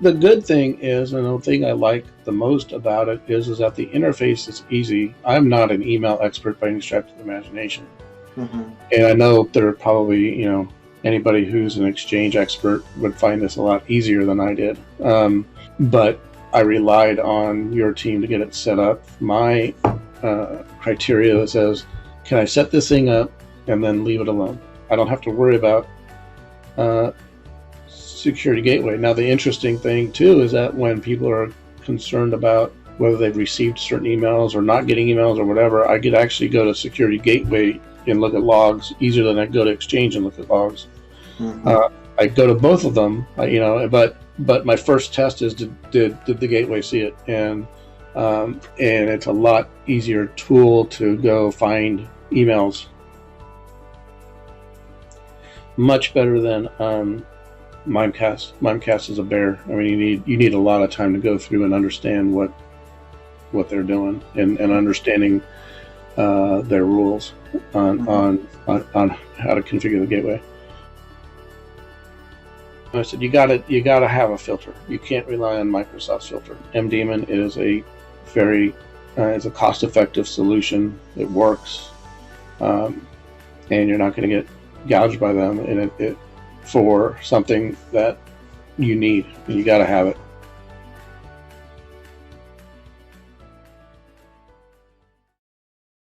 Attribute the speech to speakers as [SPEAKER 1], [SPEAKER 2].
[SPEAKER 1] the good thing is, and the thing I like the most about it is that the interface is easy. I'm not an email expert by any stretch of the imagination. And I know there are probably, anybody who's an Exchange expert would find this a lot easier than I did. But I relied on your team to get it set up. My criteria says, can I set this thing up and then leave it alone? I don't have to worry about security gateway. Now, the interesting thing too is that when people are concerned about whether they've received certain emails or not getting emails or whatever, I could actually go to security gateway and look at logs easier than I go to Exchange and look at logs. I go to both of them, but my first test is did the gateway see it, and it's a lot easier tool to go find emails. Much better than Mimecast. Mimecast is a bear. I mean, you need a lot of time to go through and understand what they're doing and understanding their rules on how to configure the gateway. I said you gotta have a filter. You can't rely on Microsoft's filter. MDaemon is a very is a cost-effective solution. It works, and you're not going to get gouged by them. And it for something that you need. You got to have it.